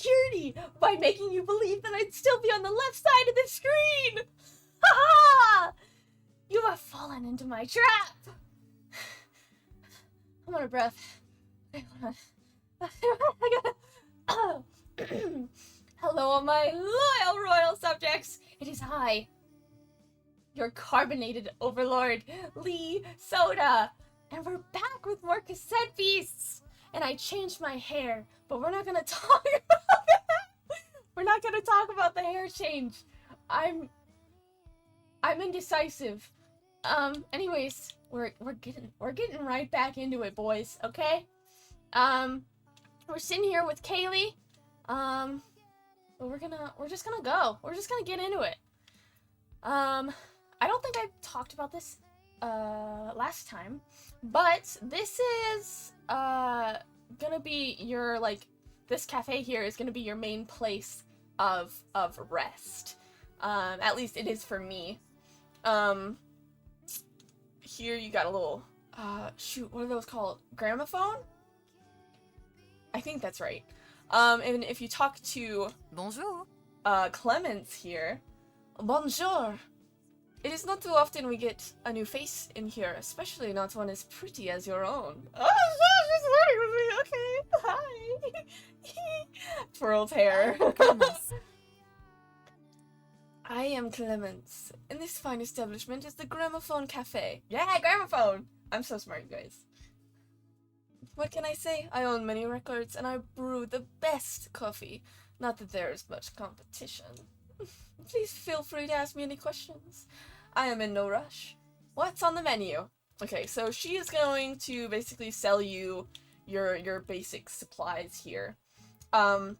security by making you believe that I'd still be on the left side of the screen! Ha ha! You have fallen into my trap! I'm out of breath. Okay, hold on. Hello, my loyal royal subjects! It is I, your carbonated overlord, Lee Soda! And we're back with more Cassette Beasts! And I changed my hair, but we're not gonna talk about that! We're not gonna talk about the hair change. I'm indecisive. Anyways, we're getting right back into it, boys, okay? We're sitting here with Kaylee. But we're just gonna go. We're just gonna get into it. I don't think I talked about this last time, but this is gonna be your, like, this cafe here is gonna be your main place of rest. At least it is for me. Here you got a little shoot, what are those called? Gramophone? I think that's right. And if you talk to Bonjour. Clemens here, bonjour. It is not too often we get a new face in here, especially not one as pretty as your own. Oh, she's flirting with me. Okay, hi. Twirled hair. I am Clemens, and this fine establishment is the Gramophone Cafe. Yeah, Gramophone! I'm so smart, you guys. What can I say? I own many records, and I brew the best coffee. Not that there is much competition. Please feel free to ask me any questions. I am in no rush. What's on the menu? Okay, so she is going to basically sell you your basic supplies here. And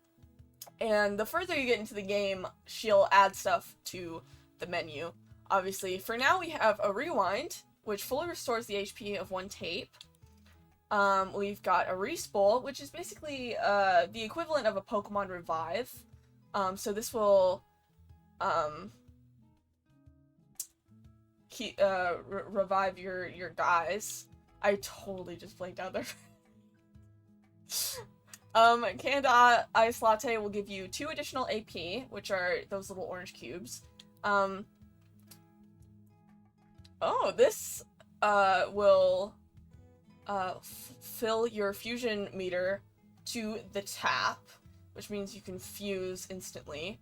the further you get into the game, she'll add stuff to the menu. Obviously, for now we have a rewind, which fully restores the HP of one tape. We've got a respool, which is basically the equivalent of a Pokemon revive. So this will revive your guys. I totally just blanked out there. Canned Ice Latte will give you 2 additional AP, which are those little orange cubes. Oh, this will fill your fusion meter to the tap, which means you can fuse instantly.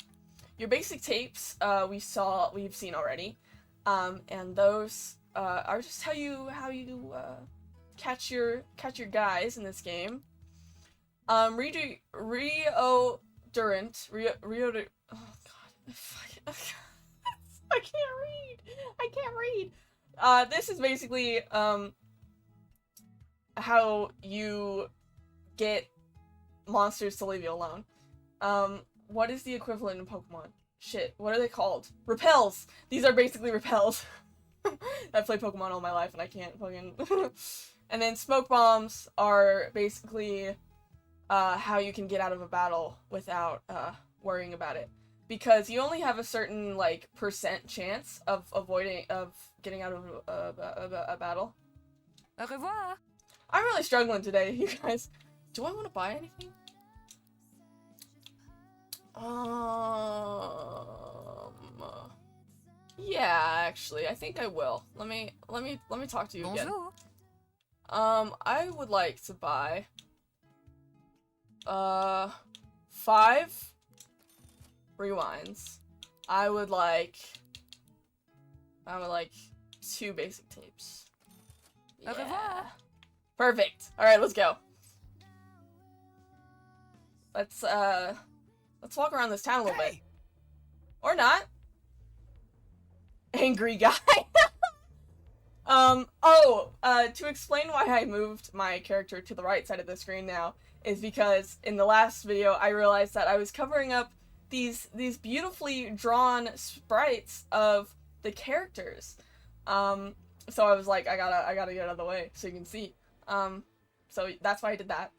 Your basic tapes, we've seen already, and those are just how you catch your guys in this game. Reodorant. Oh god, I can't read. This is basically how you get monsters to leave you alone. What is the equivalent in Pokemon? Shit, what are they called? Repels! These are basically repels. I've played Pokemon all my life and I can't fucking... And then smoke bombs are basically how you can get out of a battle without worrying about it. Because you only have a certain, like, % chance of getting out of a battle. Au revoir. I'm really struggling today, you guys. Do I want to buy anything? Yeah, actually, I think I will. Let me talk to you again. Bonjour. I would like to buy 5 rewinds. I would like 2 basic tapes. Au revoir. Perfect. All right, let's go. Let's walk around this town a little bit. Or not. Angry guy. To explain why I moved my character to the right side of the screen now is because in the last video I realized that I was covering up these beautifully drawn sprites of the characters. So I was like, I gotta get out of the way so you can see. So that's why I did that.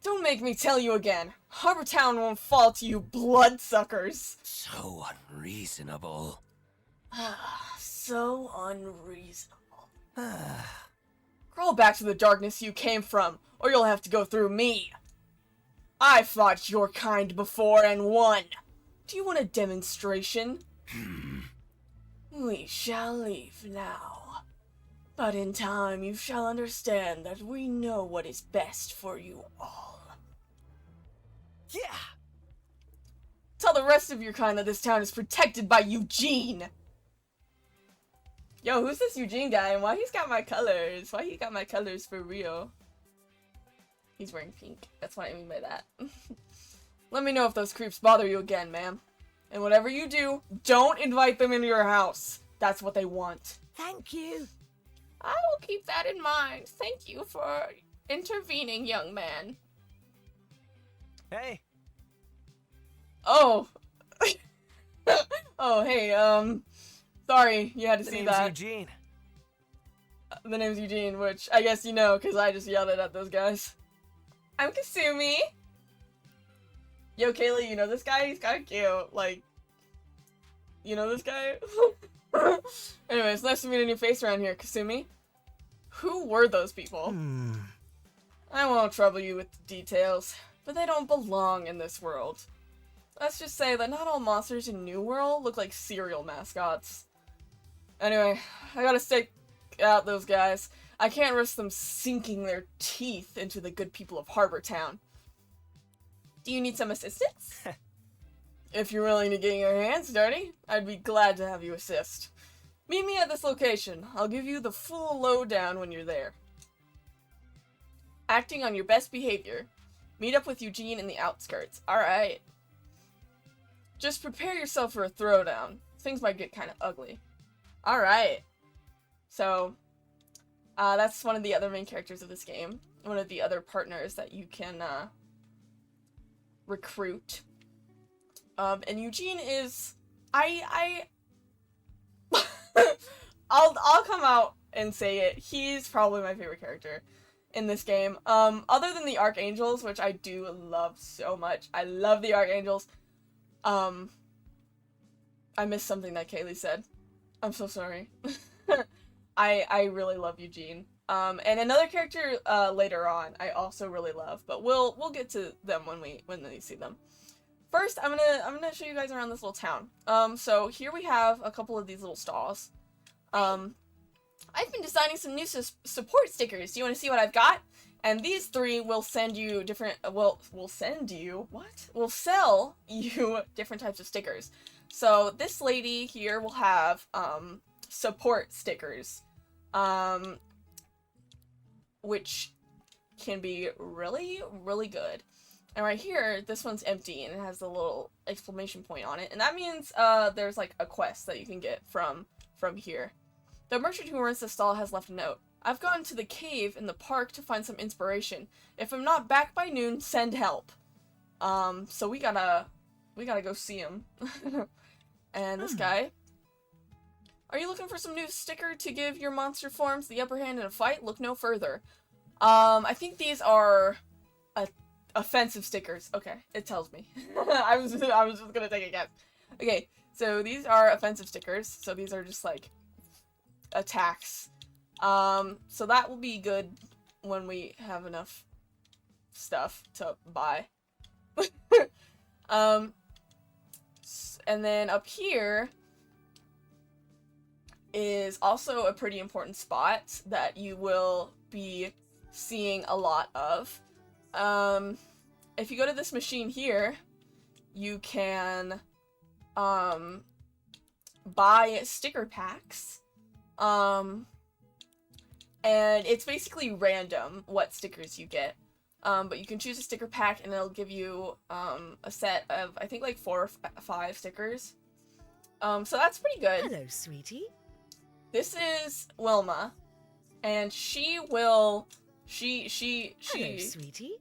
Don't make me tell you again. Harbor Town won't fall to you bloodsuckers. So unreasonable. So unreasonable. Crawl back to the darkness you came from, or you'll have to go through me. I fought your kind before and won. Do you want a demonstration? We shall leave now. But in time you shall understand that we know what is best for you all. Yeah! Tell the rest of your kind that this town is protected by Eugene. Yo, who's this Eugene guy and why he's got my colors? Why he got my colors for real? He's wearing pink. That's what I mean by that. Let me know if those creeps bother you again, ma'am. And whatever you do, don't invite them into your house. That's what they want. Thank you. I will keep that in mind. Thank you for intervening, young man. Hey! Oh. Oh, hey, sorry you had to The see name's that. Eugene. The name's Eugene, which I guess you know, because I just yelled it at those guys. I'm Kasumi. Yo, Kaylee, you know this guy? He's kinda cute. Like, you know this guy? Anyways, nice to meet a new face around here, Kasumi. Who were those people? I won't trouble you with the details, but they don't belong in this world. Let's just say that not all monsters in New World look like cereal mascots. Anyway, I gotta stake out those guys. I can't risk them sinking their teeth into the good people of Harbor Town. Do you need some assistance? If you're willing to get your hands dirty, I'd be glad to have you assist. Meet me at this location. I'll give you the full lowdown when you're there. Acting on your best behavior. Meet up with Eugene in the outskirts. Alright. Just prepare yourself for a throwdown. Things might get kind of ugly. Alright. So, that's one of the other main characters of this game. One of the other partners that you can, recruit. And Eugene is... I'll come out and say it. He's probably my favorite character in this game. Other than the Archangels, which I do love so much. I love the Archangels. I missed something that Kaylee said. I'm so sorry. I really love Eugene. And another character later on I also really love, but we'll get to them when we see them. First, I'm gonna show you guys around this little town. So here we have a couple of these little stalls. I've been designing some new support stickers. Do you want to see what I've got? And these three will send you different, will sell you different types of stickers. So this lady here will have, support stickers, which can be really, really good. And right here, this one's empty and it has a little exclamation point on it. And that means, there's like a quest that you can get from here. The merchant who runs the stall has left a note. I've gone to the cave in the park to find some inspiration. If I'm not back by noon, send help. So we gotta go see him. And this guy. Are you looking for some new sticker to give your monster forms the upper hand in a fight? Look no further. I think these are offensive stickers. Okay, it tells me. I was just gonna take a guess. Okay, so these are offensive stickers. So these are just like attacks. So that will be good when we have enough stuff to buy. And then up here is also a pretty important spot that you will be seeing a lot of. If you go to this machine here, you can buy sticker packs. And it's basically random what stickers you get. But you can choose a sticker pack and it'll give you a set of, I think, like 4 or 5 stickers. So that's pretty good. Hello, sweetie. This is Wilma, and she will, Hello, sweetie.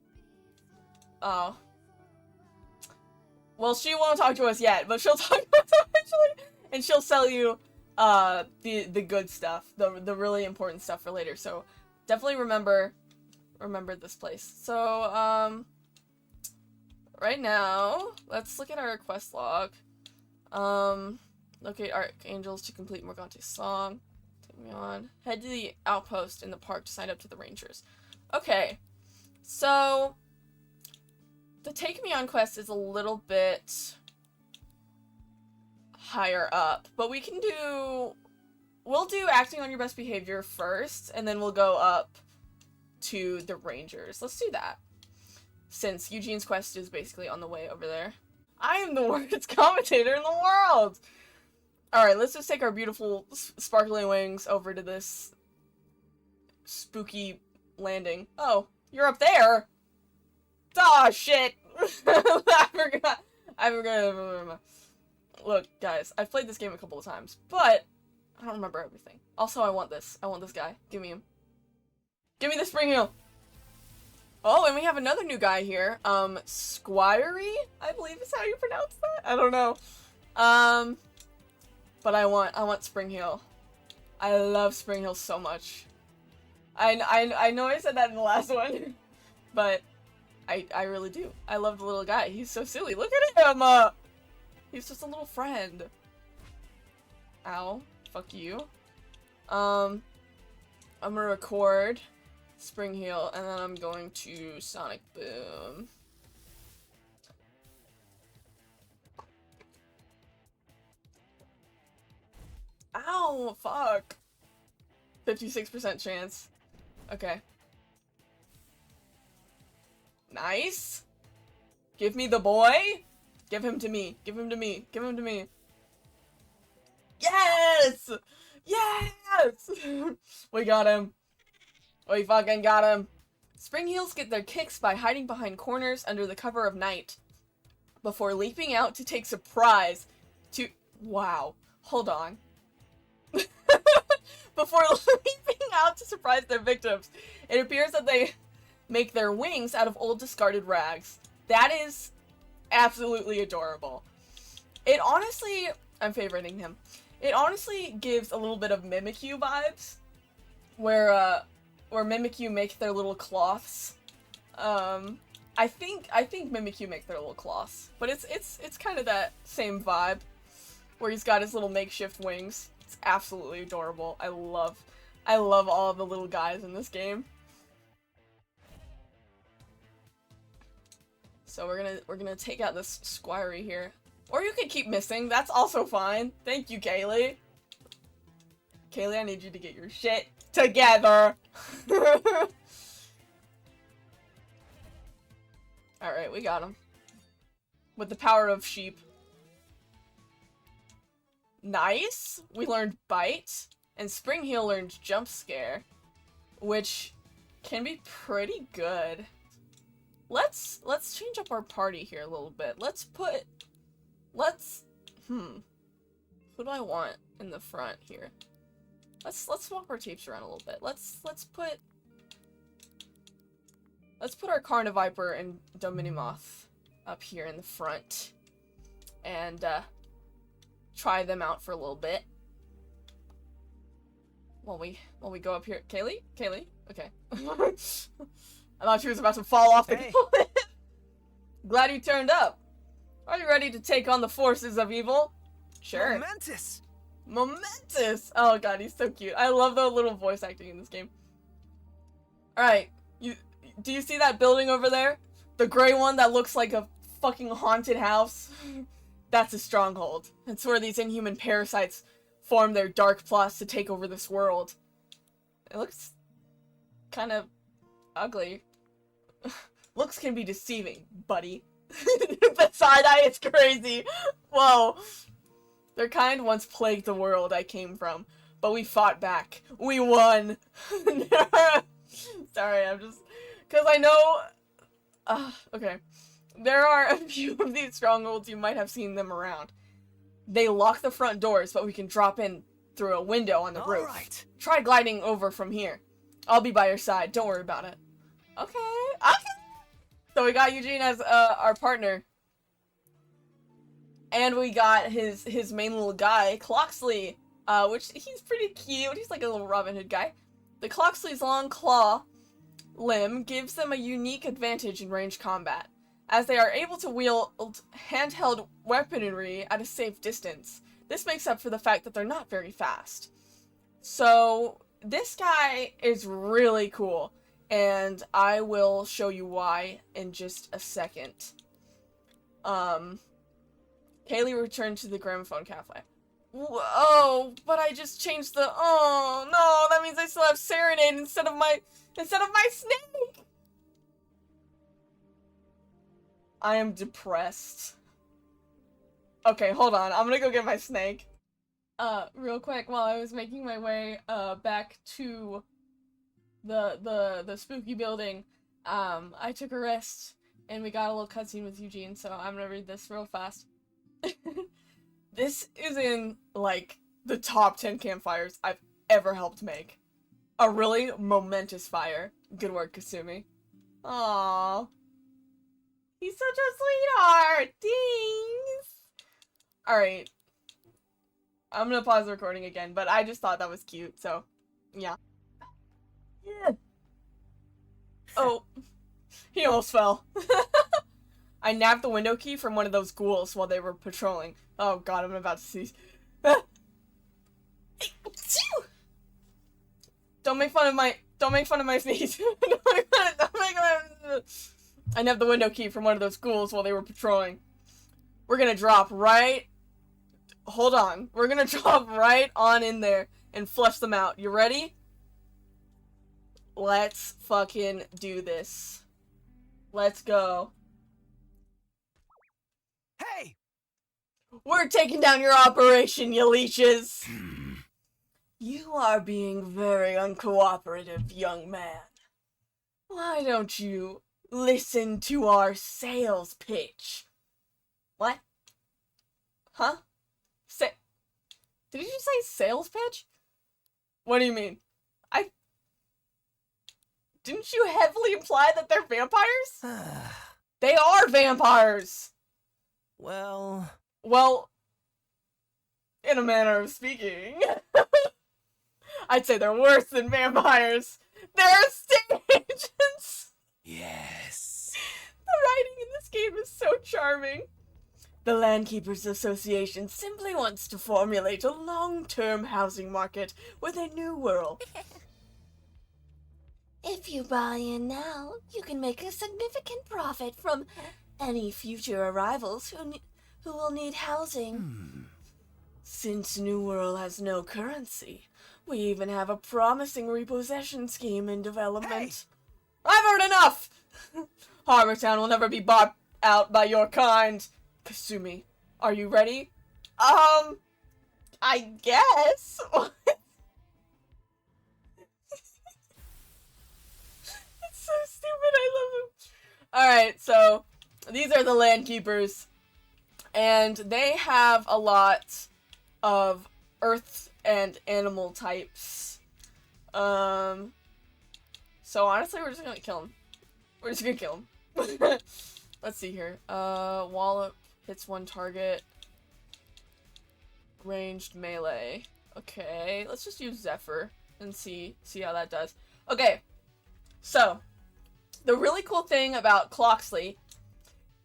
oh. Well, she won't talk to us yet, but she'll talk to us eventually, and she'll sell you, the good stuff, the really important stuff for later, so definitely remember this place. So, right now, let's look at our quest log. Locate Archangels to complete Morgante's song. Take me on. Head to the outpost in the park to sign up to the Rangers. Okay, so the Take Me On quest is a little bit higher up, but we'll do acting on your best behavior first, and then we'll go up to the Rangers. Let's do that, since Eugene's quest is basically on the way over there. I am the worst commentator in the world! Alright, let's just take our beautiful sparkling wings over to this spooky landing. Oh, you're up there? Aw, shit! I forgot. Look, guys, I've played this game a couple of times, but I don't remember everything. Also, I want this. I want this guy. Give me him. Give me the Springheel! Oh, and we have another new guy here. Squirey, I believe is how you pronounce that? I don't know. But I want Springheel. I love Springheel so much. I know I said that in the last one, but I really do. I love the little guy. He's so silly. Look at him! He's just a little friend. Ow. Fuck you. I'm gonna record Springheel, and then I'm going to Sonic Boom. Ow! Fuck! 56% chance. Okay. Nice! Give me the boy! Give him to me. Give him to me. Give him to me. Yes! Yes! We got him. We fucking got him. Springheels get their kicks by hiding behind corners under the cover of night, before leaping out to take surprise to— wow. Hold on. Before leaping out to surprise their victims, it appears that they make their wings out of old discarded rags. That is absolutely adorable. It honestly— I'm favoriting him. It honestly gives a little bit of Mimikyu vibes, where Mimikyu make their little cloths. I think Mimikyu make their little cloths, but it's kind of that same vibe, where he's got his little makeshift wings. It's absolutely adorable. I love all of the little guys in this game. So we're gonna take out this Squirey here. Or you could keep missing, that's also fine. Thank you, Kaylee. Kaylee, I need you to get your shit together. Alright, we got him. With the power of sheep. Nice! We learned Bite, and Springheel learned Jump Scare, which can be pretty good. Let's change up our party here a little bit. Who do I want in the front here? Let's swap our tapes around a little bit. Let's put our Carniviper and Dominimoth up here in the front, and try them out for a little bit. While we go up here, Kaylee, okay. I thought she was about to fall off the cliff. Glad you turned up. Are you ready to take on the forces of evil? Sure. Momentous! Oh god, he's so cute. I love the little voice acting in this game. Alright, do you see that building over there? The gray one that looks like a fucking haunted house? That's a stronghold. It's where these inhuman parasites form their dark plots to take over this world. It looks kind of ugly. Looks can be deceiving, buddy. The side-eye is crazy. Whoa. Their kind once plagued the world I came from, but we fought back. We won. Sorry, I'm just... because I know... okay. There are a few of these strongholds, you might have seen them around. They lock the front doors, but we can drop in through a window on the roof. Right. Try gliding over from here. I'll be by your side, don't worry about it. Okay. So we got Eugene as our partner. And we got his main little guy, Cloxley, which he's pretty cute. He's like a little Robin Hood guy. The Cloxley's long claw limb gives them a unique advantage in ranged combat, as they are able to wield handheld weaponry at a safe distance. This makes up for the fact that they're not very fast. So this guy is really cool. and I will show you why in just a second. Kaylee returned to the gramophone cafe. Oh, but I just changed the. Oh no, that means I still have Serenade instead of my snake. I am depressed. Okay, hold on. I'm gonna go get my snake. Real quick, while I was making my way back to the spooky building, I took a rest and we got a little cutscene with Eugene, so I'm gonna read this real fast. This is in, like, the top 10 campfires I've ever helped make. A really momentous fire. Good work, Kasumi. Aww. He's such a sweetheart! Thanks! Alright. I'm gonna pause the recording again, but I just thought that was cute, so, yeah. Yeah. Oh. He almost fell. I nabbed the window key from one of those ghouls while they were patrolling. Oh god, I'm about to sneeze. Don't make fun of my sneeze. Don't make fun. I nabbed the window key from one of those ghouls while they were patrolling. We're gonna drop right... Hold on. We're gonna drop right on in there and flush them out. You ready? Let's fucking do this. Let's go. Hey! We're taking down your operation, you leeches! You are being very uncooperative, young man. Why don't you listen to our sales pitch? What? Huh? Did you say sales pitch? What do you mean? Didn't you heavily imply that they're vampires? They are vampires! Well, in a manner of speaking. I'd say they're worse than vampires. They're estate agents! yes. The writing in this game is so charming. The Landkeepers Association simply wants to formulate a long-term housing market with a new world. If you buy in now, you can make a significant profit from any future arrivals who will need housing. Since New World has no currency, we even have a promising repossession scheme in development. Hey. I've heard enough! Harbortown will never be bought out by your kind. Kasumi, are you ready? I guess. It's so stupid, I love him. Alright, so these are the Landkeepers, and they have a lot of earth and animal types. So honestly, we're just gonna kill him. We're just gonna kill him. Let's see here. Wallop hits one target. Ranged melee. Okay, let's just use Zephyr and see how that does. Okay, so the really cool thing about Cloxley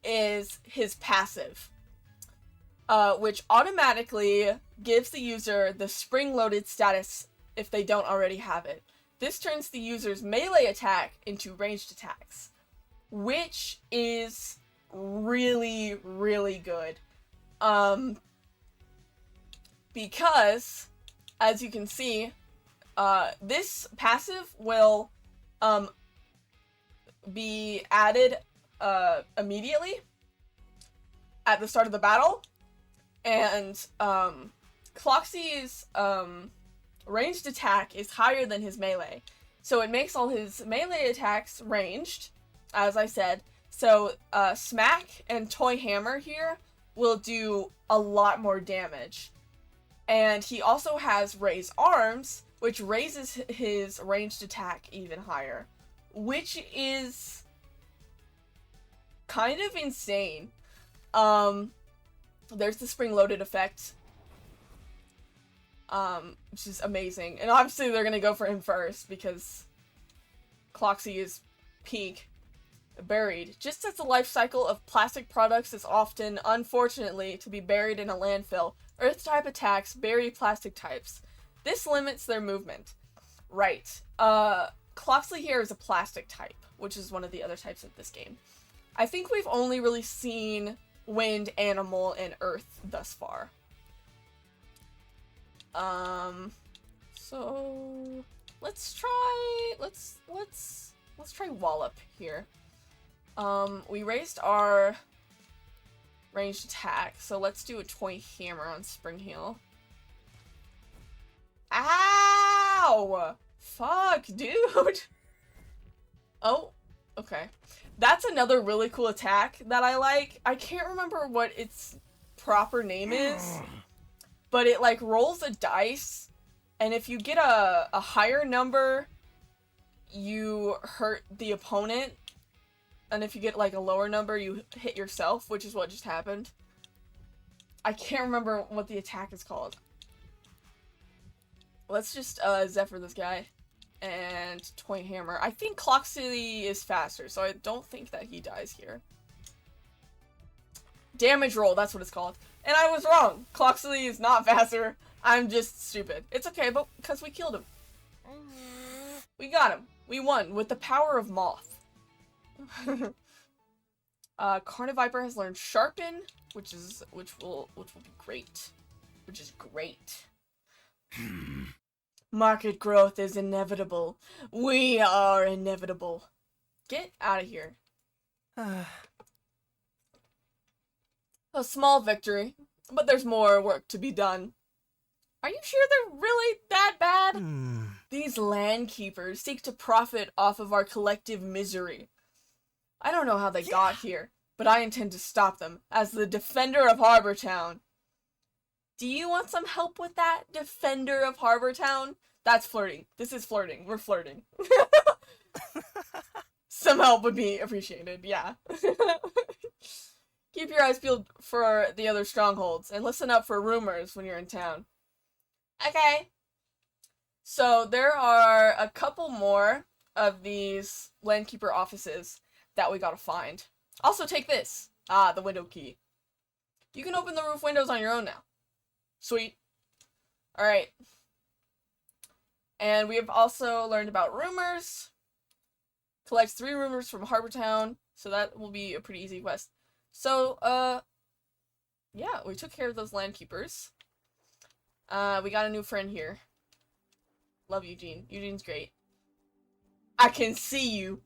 is his passive, which automatically gives the user the spring-loaded status if they don't already have it. This turns the user's melee attack into ranged attacks, which is really, really good. Because, as you can see, this passive will be added immediately at the start of the battle, and Cloxy's ranged attack is higher than his melee, so it makes all his melee attacks ranged, as I said. So Smack and Toy Hammer here will do a lot more damage, and he also has Raise Arms, which raises his ranged attack even higher, which is kind of insane. There's the spring-loaded effect, which is amazing. And obviously they're gonna go for him first, because Cloxy is peak. Buried. Just as the life cycle of plastic products is often, unfortunately, to be buried in a landfill, Earth-type attacks bury plastic types. This limits their movement. Right. Cloxley here is a plastic type, which is one of the other types of this game. I think we've only really seen wind, animal, and earth thus far. So let's try Wallop here. We raised our ranged attack, so let's do a toy hammer on Springheel. Ow! Fuck, dude! Oh, okay. That's another really cool attack that I like. I can't remember what its proper name is, but it like rolls a dice, and if you get a higher number, you hurt the opponent, and if you get like a lower number, you hit yourself, which is what just happened. I can't remember what the attack is called. Let's just Zephyr this guy and toy hammer. I think Cloxley is faster, so I don't think that he dies here. Damage roll, that's what it's called. And I was wrong. Cloxley is not faster. I'm just stupid. It's okay, but because we killed him. We got him. We won with the power of Moth. Carniviper has learned Sharpen, which will be great. Which is great. Market growth is inevitable. We are inevitable. Get out of here. A small victory, but there's more work to be done. Are you sure they're really that bad? These land keepers seek to profit off of our collective misery. I don't know how they got here, but I intend to stop them as the defender of Harbor Town. Do you want some help with that, defender of Harbor Town? That's flirting. This is flirting. We're flirting. Some help would be appreciated, yeah. Keep your eyes peeled for the other strongholds, and listen up for rumors when you're in town. Okay. So there are a couple more of these Landkeeper offices that we gotta find. Also take this. The window key. You can open the roof windows on your own now. Sweet. Alright. And we have also learned about rumors. Collect 3 rumors from Harbor Town. So that will be a pretty easy quest. So, yeah, we took care of those land keepers. We got a new friend here. Love Eugene. Eugene's great. I can see you.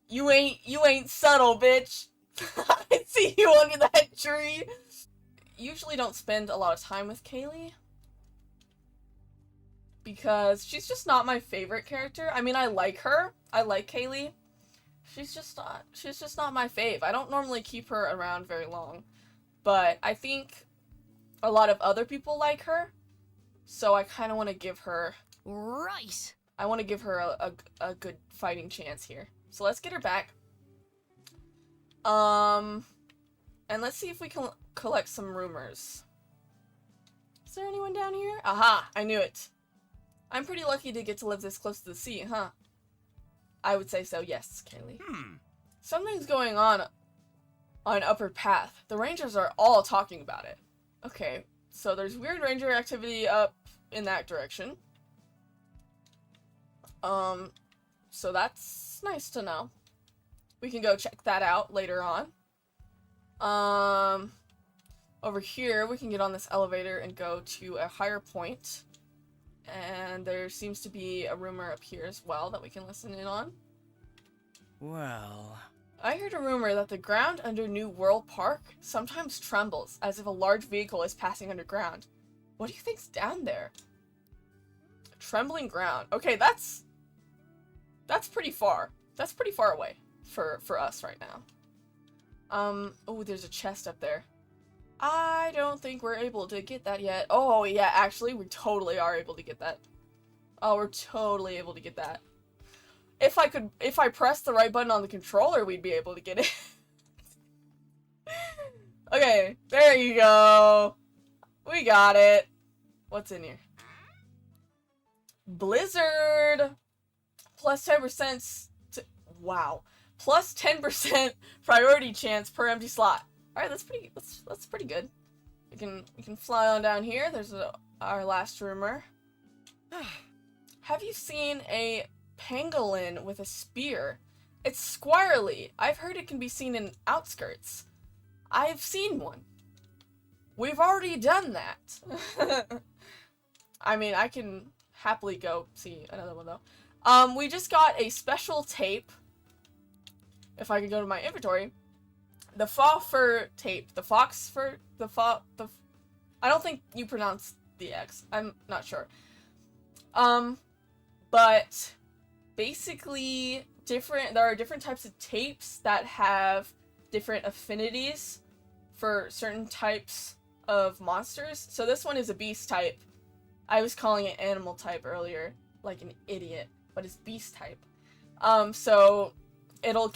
You ain't subtle, bitch. I can see you under that tree. Usually don't spend a lot of time with Kaylee, because she's just not my favorite character. I mean, I like her. I like Kaylee. She's just not my fave. I don't normally keep her around very long, but I think a lot of other people like her, so I kind of want to give her... Right. I want to give her a good fighting chance here. So let's get her back. And let's see if we can collect some rumors. Is there anyone down here? Aha! I knew it. I'm pretty lucky to get to live this close to the sea, huh? I would say so, yes, Kaylee. Something's going on Upper Path. The rangers are all talking about it. Okay, so there's weird ranger activity up in that direction. So that's nice to know. We can go check that out later on. Over here, we can get on this elevator and go to a higher point. And there seems to be a rumor up here as well that we can listen in on. Well... I heard a rumor that the ground under New World Park sometimes trembles, as if a large vehicle is passing underground. What do you think's down there? Trembling ground. Okay, that's pretty far. That's pretty far away for us right now. Oh, there's a chest up there. I don't think we're able to get that yet. Oh, yeah, actually, we totally are able to get that. Oh, we're totally able to get that. If I pressed the right button on the controller, we'd be able to get it. Okay, there you go. We got it. What's in here? Blizzard. Plus 10% to, wow. Plus 10% priority chance per empty slot. All right, that's pretty good. We can fly on down here. There's our last rumor. Have you seen a pangolin with a spear. It's squirrely. I've heard it can be seen in outskirts. I've seen one. We've already done that. I mean, I can happily go see another one though. We just got a special tape. If I could go to my inventory. The fur tape. The fox fur. I don't think you pronounce the X. I'm not sure. But basically there are different types of tapes that have different affinities for certain types of monsters. So this one is a beast type. I was calling it animal type earlier, like an idiot, but it's beast type. So it'll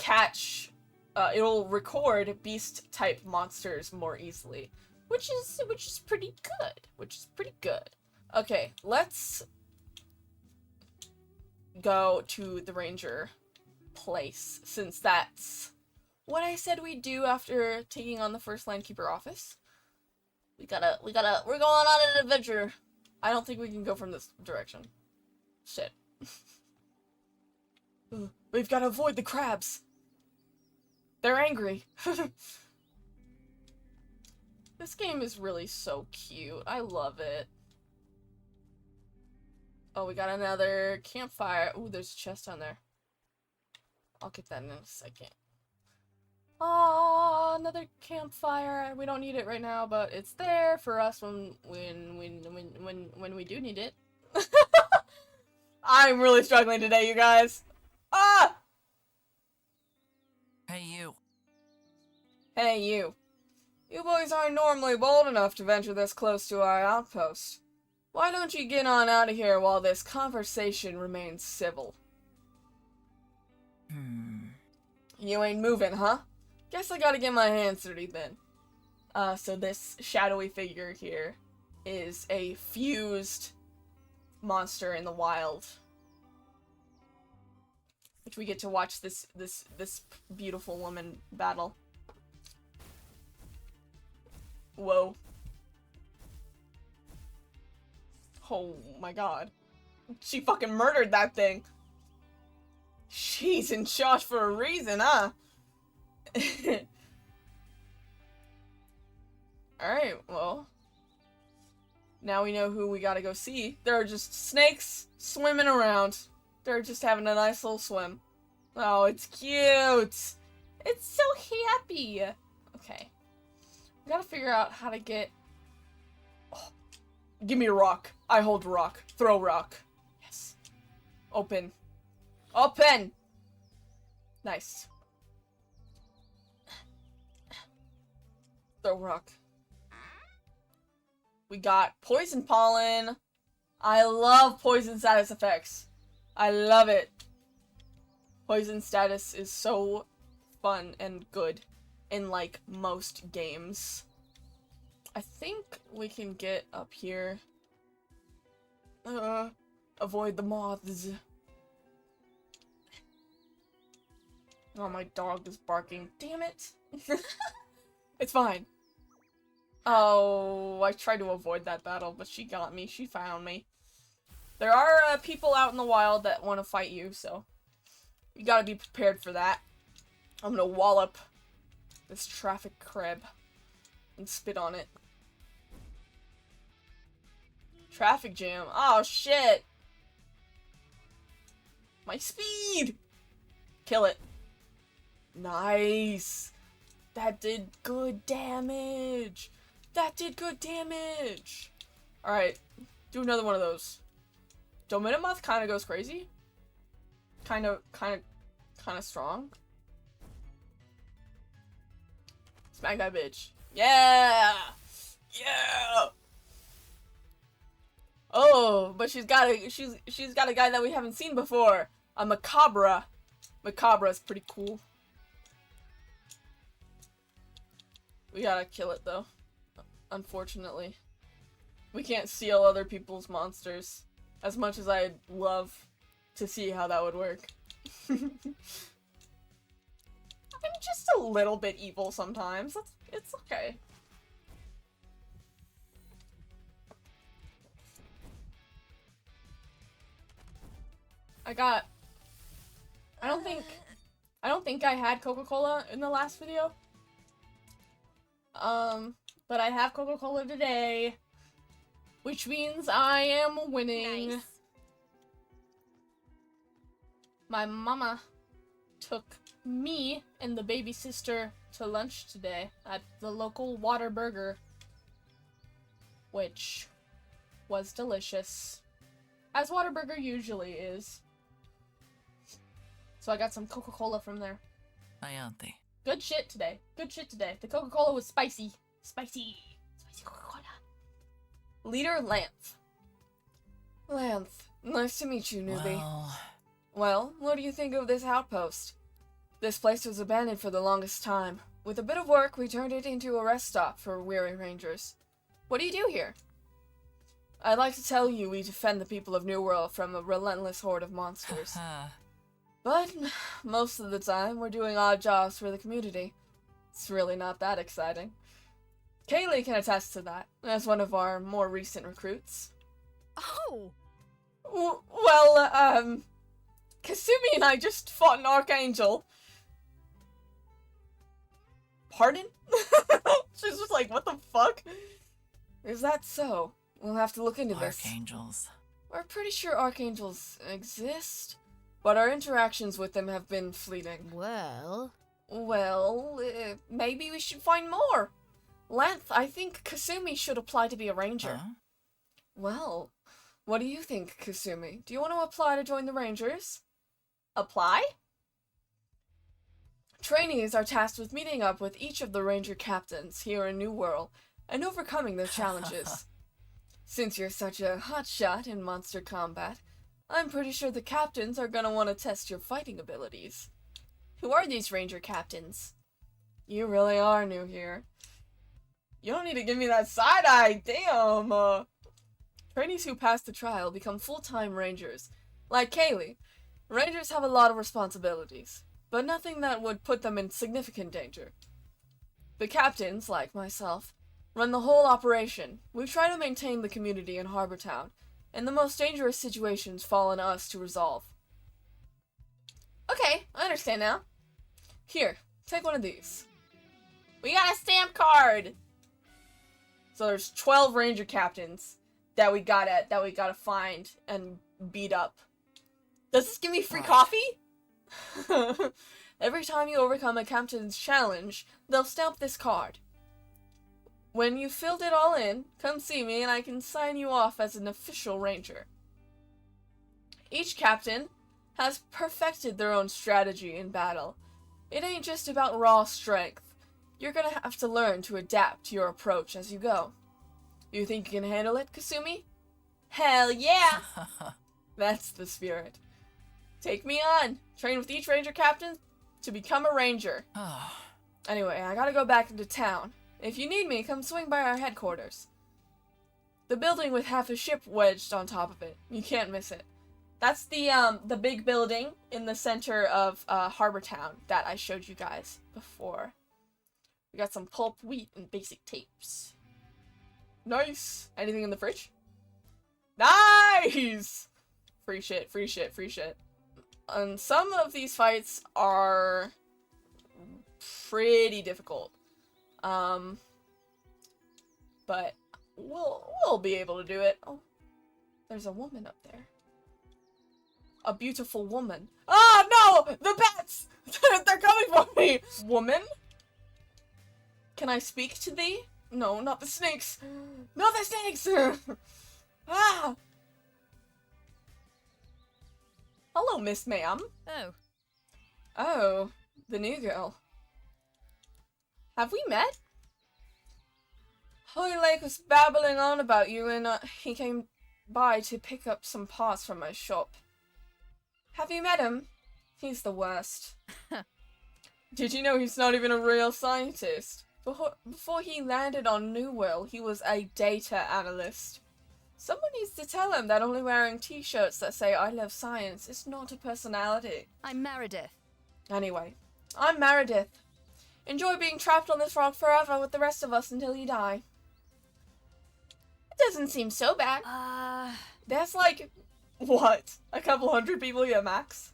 it'll record beast type monsters more easily, which is pretty good. Okay, let's go to the ranger place, since that's what I said we'd do after taking on the first landkeeper office. We're going on an adventure. I don't think we can go from this direction. Shit. We've got to avoid the crabs. They're angry. This game is really so cute. I love it. Oh, we got another campfire. Ooh, there's a chest on there. I'll get that in a second. Oh, another campfire. We don't need it right now, but it's there for us when we do need it. I'm really struggling today, you guys. Ah! Hey, you. Hey, you. You boys aren't normally bold enough to venture this close to our outpost. Why don't you get on out of here while this conversation remains civil? You ain't moving, huh? Guess I gotta get my hands dirty then. So this shadowy figure here is a fused monster in the wild. Which we get to watch this beautiful woman battle. Whoa. Oh my god. She fucking murdered that thing. She's in charge for a reason, huh? Alright, well. Now we know who we gotta go see. There are just snakes swimming around. They're just having a nice little swim. Oh, it's cute! It's so happy! Okay. We gotta figure out how to get... Oh. Give me a rock. I hold rock. Throw rock. Yes. Open. Open! Nice. Throw rock. We got poison pollen. I love poison status effects. I love it. Poison status is so fun and good in, like, most games. I think we can get up here. Avoid the moths. Oh, my dog is barking. Damn it. It's fine. Oh, I tried to avoid that battle, but she got me. She found me. There are people out in the wild that want to fight you, so you gotta be prepared for that. I'm gonna wallop this traffic crab and spit on it. Traffic jam. Oh, shit. My speed. Kill it. Nice. That did good damage. That did good damage. Alright. Do another one of those. Dominomoth kind of goes crazy. Kind of strong. Smack that bitch. Yeah! Yeah! Oh, but she's got a guy that we haven't seen before. A Macabre. Macabre is pretty cool. We gotta kill it though. Unfortunately. We can't steal other people's monsters. As much as I'd love to see how that would work. I'm just a little bit evil sometimes. It's okay. I got I don't think I had Coca-Cola in the last video. But I have Coca-Cola today, which means I am winning. Nice. My mama took me and the baby sister to lunch today at the local Whataburger, which was delicious, as Whataburger usually is. So I got some Coca-Cola from there. Ayante. Good shit today. Good shit today. The Coca-Cola was spicy. Spicy. Spicy Coca-Cola. Leader Lanth. Lanth, nice to meet you, newbie. Well, What do you think of this outpost? This place was abandoned for the longest time. With a bit of work, we turned it into a rest stop for weary rangers. What do you do here? I'd like to tell you we defend the people of New World from a relentless horde of monsters. But most of the time, we're doing odd jobs for the community. It's really not that exciting. Kaylee can attest to that, as one of our more recent recruits. Oh! Well, Kasumi and I just fought an archangel. Pardon? She's just like, what the fuck? Is that so? We'll have to look into this. archangels. We're pretty sure archangels exist, but our interactions with them have been fleeting. Well... Well, maybe we should find more. Lanth, I think Kasumi should apply to be a ranger. Huh? Well, what do you think, Kasumi? Do you want to apply to join the Rangers? Apply? Trainees are tasked with meeting up with each of the Ranger captains here in New World and overcoming their challenges. Since you're such a hotshot in monster combat, I'm pretty sure the captains are gonna want to test your fighting abilities. Who are these ranger captains? You really are new here. You don't need to give me that side eye, damn! Trainees who pass the trial become full-time rangers. Like Kaylee, rangers have a lot of responsibilities, but nothing that would put them in significant danger. The captains, like myself, run the whole operation. We try to maintain the community in Harbor Town, and the most dangerous situations fall on us to resolve. Okay, I understand now. Here, take one of these. We got a stamp card! So there's 12 ranger captains that we gotta find and beat up. Does this give me free Right. coffee? Every time you overcome a captain's challenge, they'll stamp this card. When you've filled it all in, come see me and I can sign you off as an official ranger. Each captain has perfected their own strategy in battle. It ain't just about raw strength. You're gonna have to learn to adapt your approach as you go. You think you can handle it, Kasumi? Hell yeah! That's the spirit. Take me on. Train with each ranger captain to become a ranger. Anyway, I gotta go back into town. If you need me, come swing by our headquarters. The building with half a ship wedged on top of it. You can't miss it. That's the big building in the center of Harbor Town that I showed you guys before. We got some pulp wheat and basic tapes. Nice! Anything in the fridge? Nice! Free shit, free shit, free shit. And some of these fights are pretty difficult. But we'll be able to do it. Oh, there's a woman up there. A beautiful woman. Ah, no! The bats! They're coming for me! Woman? Can I speak to thee? No, not the snakes. Not the snakes! Ah! Hello, Miss Ma'am. Oh. Oh, the new girl. Have we met? Holy Lake was babbling on about you and he came by to pick up some parts from my shop. Have you met him? He's the worst. Did you know he's not even a real scientist? Before he landed on New World, he was a data analyst. Someone needs to tell him that only wearing t-shirts that say I love science is not a personality. I'm Meredith. Anyway, I'm Meredith. Enjoy being trapped on this rock forever with the rest of us until you die. It doesn't seem so bad. There's like, what? A couple hundred people here, max?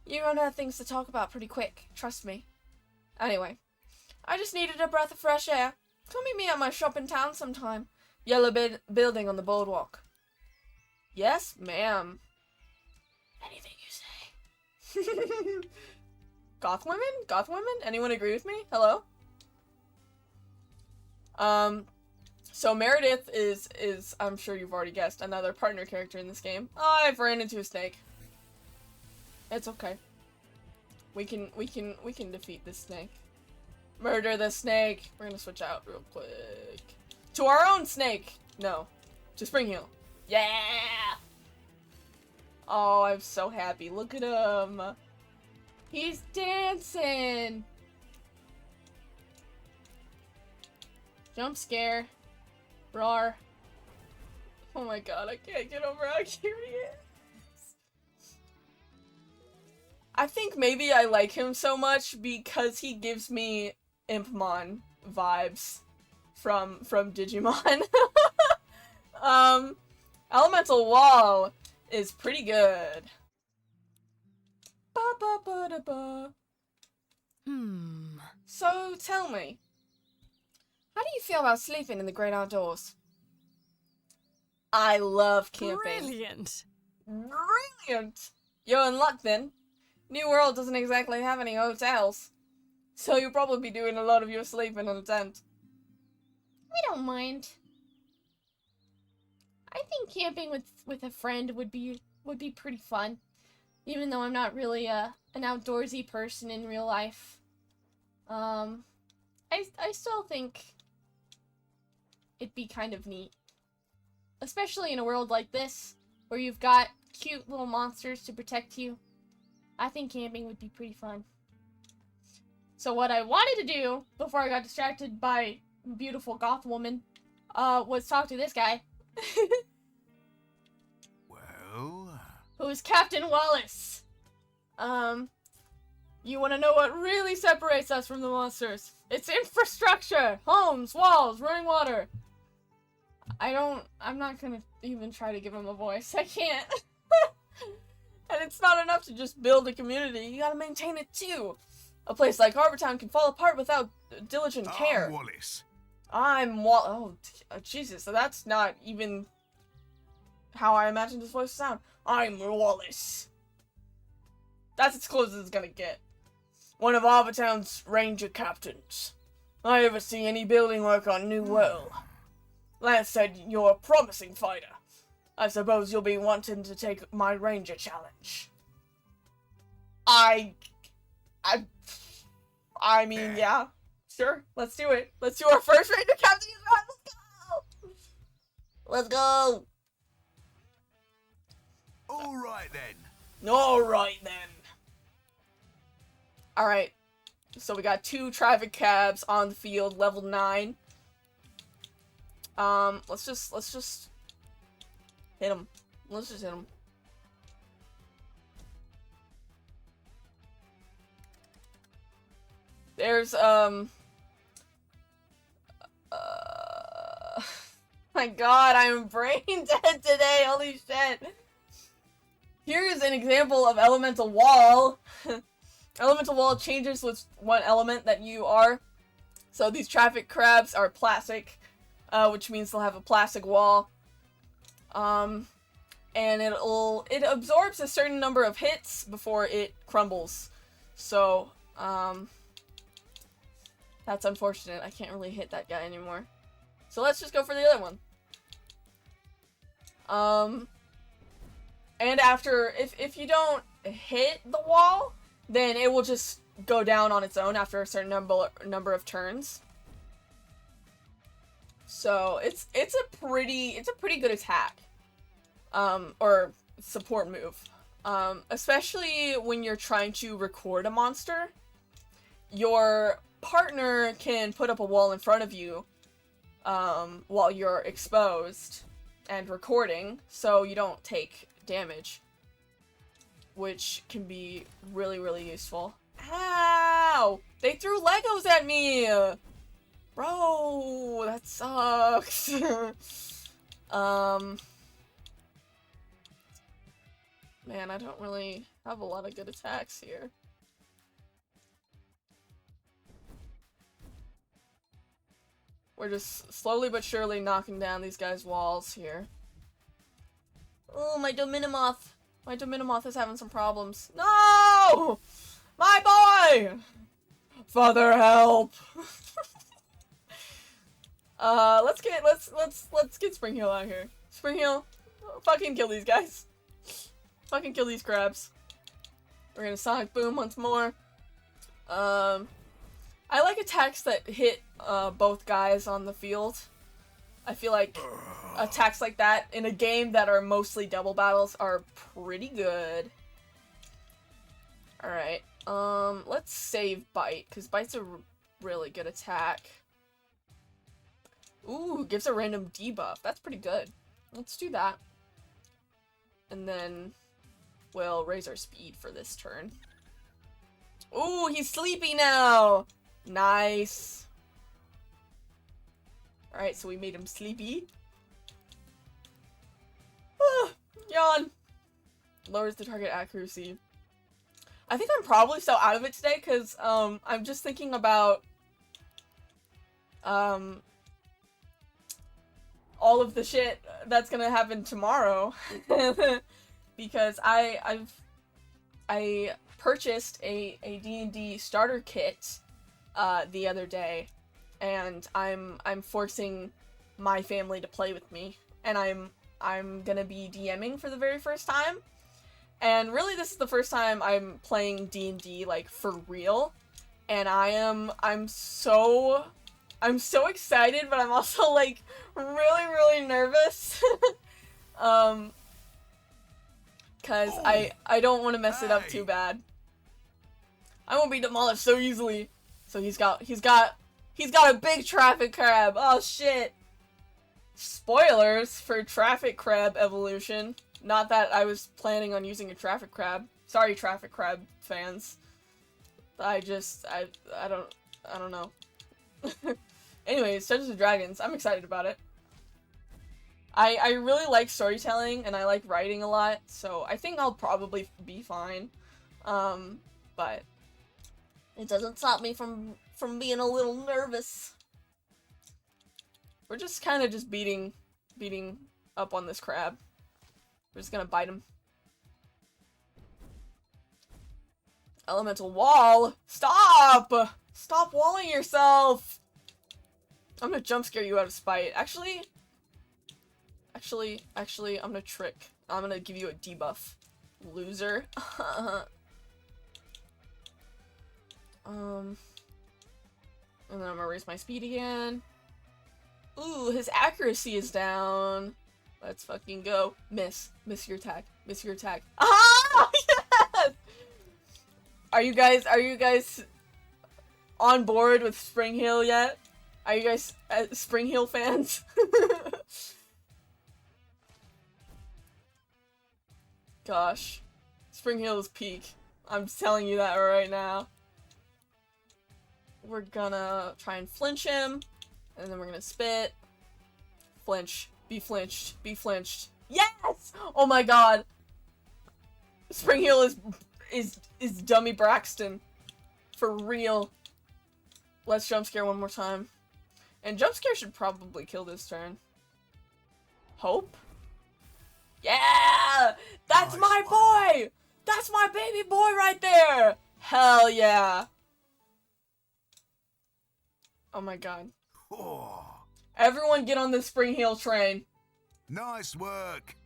You run out of things to talk about pretty quick, trust me. Anyway, I just needed a breath of fresh air. Come meet me at my shop in town sometime. Yellow building on the boardwalk. Yes, ma'am. Anything you say. Goth women? Goth women? Anyone agree with me? Hello? So Meredith is I'm sure you've already guessed, another partner character in this game. Oh, I've ran into a snake. It's okay. We can defeat this snake. Murder the snake. We're gonna switch out real quick. To our own snake! No. To Springheel. Yeah! Oh, I'm so happy. Look at him. He's dancing! Jump scare. Roar. Oh my god, I can't get over how cute he is. I think maybe I like him so much because he gives me Impmon vibes from Digimon. Elemental Wall is pretty good. Ba ba ba da ba. So tell me, how do you feel about sleeping in the great outdoors? I love camping. Brilliant. Brilliant! You're in luck then. New World doesn't exactly have any hotels, so you'll probably be doing a lot of your sleeping in a tent. I don't mind. I think camping with a friend would be pretty fun, even though I'm not really an outdoorsy person in real life. I still think it'd be kind of neat, especially in a world like this where you've got cute little monsters to protect you. I think camping would be pretty fun. So what I wanted to do before I got distracted by beautiful goth woman was talk to this guy. Well? Who's Captain Wallace. You want to know what really separates us from the monsters? It's infrastructure! Homes, walls, running water. I'm not gonna even try to give him a voice. I can't. And it's not enough to just build a community, you gotta maintain it too. A place like Harbortown can fall apart without diligent care. Wallace. Oh, Jesus, so that's not even how I imagined his voice to sound. I'm Wallace. That's as close as it's gonna get. One of Harbortown's ranger captains. I oversee any building work on New World. Lance said you're a promising fighter. I suppose you'll be wanting to take my ranger challenge. I mean, yeah. Sure, let's do it. Let's do our first ranger captain. Let's go! Let's go! Alright then. Alright then. Alright. So we got 2 traffic cabs on the field, level 9. Let's just hit him. Let's just hit him. There's, my god, I'm brain dead today, holy shit. Here's an example of Elemental Wall. Elemental Wall changes with what element that you are. So these traffic crabs are plastic, which means they'll have a plastic wall. And it absorbs a certain number of hits before it crumbles. So, that's unfortunate. I can't really hit that guy anymore. So let's just go for the other one. And after, if you don't hit the wall, then it will just go down on its own after a certain number of turns. So it's a pretty good attack. Or support move. Especially when you're trying to record a monster. Your partner can put up a wall in front of you while you're exposed and recording, so you don't take damage, which can be really, really useful. Ow! They threw Legos at me! Bro, that sucks. Man, I don't really have a lot of good attacks here. We're just slowly but surely knocking down these guys' walls here. Oh, my Dominimoth! My Dominimoth is having some problems. No! My boy! Father, help! Let's get Springheel out here. Springheel, fucking kill these guys. Fucking kill these crabs. We're gonna Sonic Boom once more. I like attacks that hit both guys on the field. I feel like attacks like that in a game that are mostly double battles are pretty good. Alright, let's save Bite, because Bite's a really good attack. Ooh, gives a random debuff. That's pretty good. Let's do that. And then we'll raise our speed for this turn. Ooh, he's sleepy now! Nice. Alright, so we made him sleepy. Yawn. Lowers the target accuracy. I think I'm probably so out of it today because I'm just thinking about all of the shit that's gonna happen tomorrow. Because I purchased a D&D starter kit the other day, and I'm forcing my family to play with me, and I'm gonna be DMing for the very first time. And really, this is the first time I'm playing D&D, like, for real. And I'm so excited, but I'm also, like, really nervous. Cause I don't want to mess it up too bad. I won't be demolished so easily. So he's got a big traffic crab. Oh shit. Spoilers for traffic crab evolution. Not that I was planning on using a traffic crab. Sorry, traffic crab fans. I don't know. Anyways, Dungeons and Dragons. I'm excited about it. I really like storytelling and I like writing a lot, so I think I'll probably be fine. But it doesn't stop me from being a little nervous. We're just kind of just beating up on this crab. We're just gonna bite him. Elemental wall! Stop! Stop walling yourself! I'm gonna jump scare you out of spite. Actually, I'm gonna trick. I'm gonna give you a debuff. Loser. And then I'm gonna raise my speed again. Ooh, his accuracy is down. Let's fucking go. Miss your attack. Miss your attack. Ah! Yes! Are you guys on board with Springheel yet? Are you guys Springheel fans? Gosh. Springheel is peak. I'm telling you that right now. We're gonna try and flinch him. And then we're gonna spit. Flinch. Be flinched. Be flinched. Yes! Oh my god. Springheel is dummy Braxton. For real. Let's jump scare one more time. And jump scare should probably kill this turn. Hope? Yeah! That's Nice my one. boy! That's my baby boy right there! Hell yeah! Oh my god. Oh, Everyone get on the Springheel train. nice work.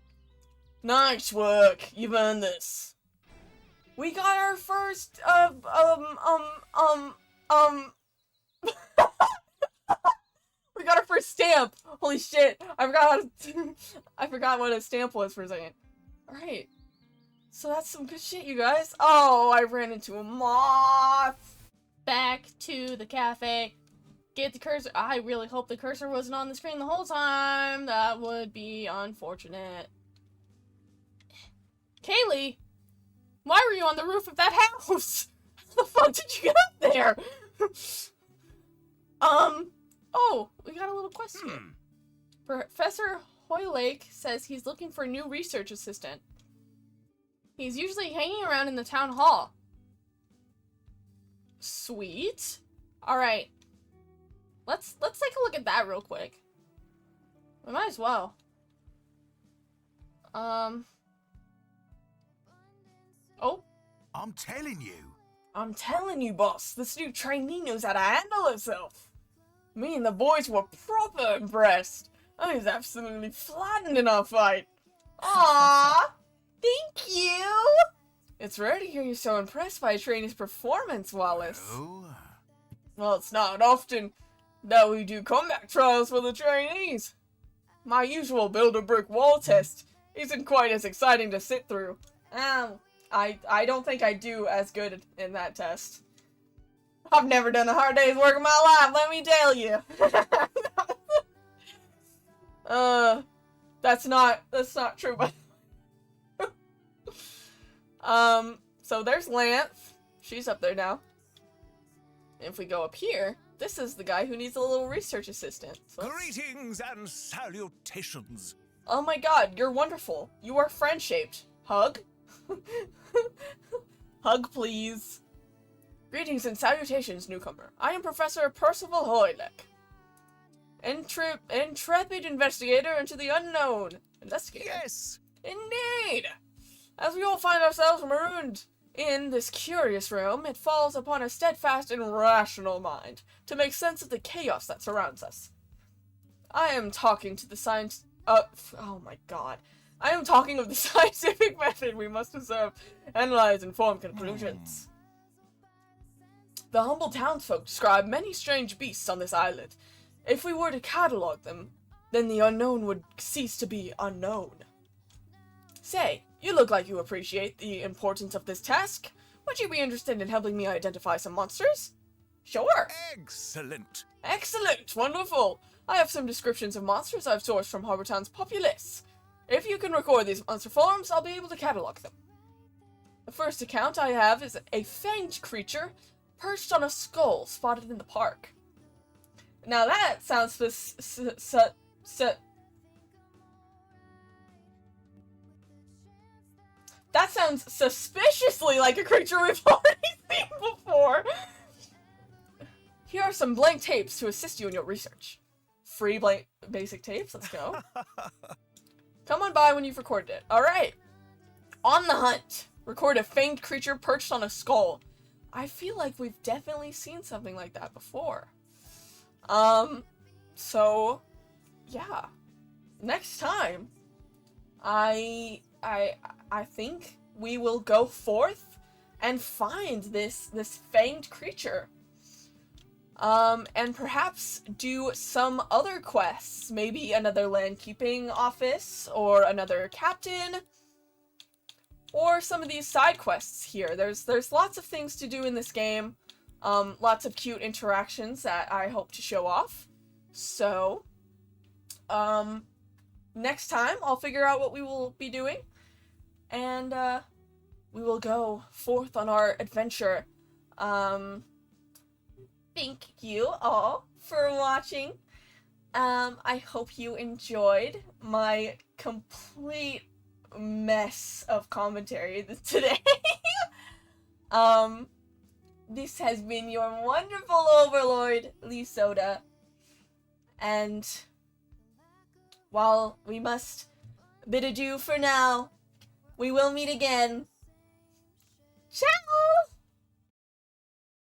Nice work. You've earned this. We got our first, we got our first stamp. Holy shit. I forgot what a stamp was for a second. Alright. So that's some good shit, you guys. Oh, I ran into a moth. Back to the cafe. Get the cursor. I really hope the cursor wasn't on the screen the whole time. That would be unfortunate. Kaylee, why were you on the roof of that house? How the fuck did you get up there? Oh, we got a little question. Professor Hoylake says he's looking for a new research assistant. He's usually hanging around in the town hall. Sweet. Alright. Let's take a look at that real quick. We might as well. Oh. I'm telling you. I'm telling you, boss, this new trainee knows how to handle herself. Me and the boys were proper impressed. I was absolutely flattened in our fight. Aww, thank you. It's rare to hear you so impressed by a trainee's performance, Wallace. Oh. Well, it's not often that we do comeback trials for the trainees. My usual build-a-brick wall test isn't quite as exciting to sit through. I don't think I do as good in that test. I've never done a hard day's work in my life, let me tell you. That's not true, but so there's Lance. She's up there now. If we go up here, this is the guy who needs a little research assistant. So Greetings and salutations. oh my god, you're wonderful. You are friend-shaped. Hug? Hug, please. Greetings and salutations, newcomer. I am Professor Percival Hoylek. Intrepid investigator into the unknown. Investigator? Yes. Indeed! As we all find ourselves marooned in this curious realm, it falls upon a steadfast and rational mind to make sense of the chaos that surrounds us. I am talking to the science... oh my god. I am talking of the scientific method we must observe, analyze, and form conclusions. The humble townsfolk describe many strange beasts on this island. If we were to catalog them, then the unknown would cease to be unknown. Say, you look like you appreciate the importance of this task. Would you be interested in helping me identify some monsters? Sure. Excellent. Excellent. Wonderful. I have some descriptions of monsters I've sourced from Harbortown's populace. If you can record these monster forms, I'll be able to catalog them. The first account I have is a fanged creature perched on a skull spotted in the park. Now that sounds that sounds suspiciously like a creature we've already seen before. Here are some blank tapes to assist you in your research. Free blank basic tapes, let's go. Come on by when you've recorded it. Alright. On the hunt. Record a fanged creature perched on a skull. I feel like we've definitely seen something like that before. So, yeah. Next time, I think we will go forth and find this fanged creature. And perhaps do some other quests. Maybe another landkeeping office, or another captain, or some of these side quests here. There's lots of things to do in this game. Lots of cute interactions that I hope to show off. So, next time I'll figure out what we will be doing, and we will go forth on our adventure. Thank you all for watching. I hope you enjoyed my complete mess of commentary today. This has been your wonderful overlord, Lee Soda. And while we must bid adieu for now, we will meet again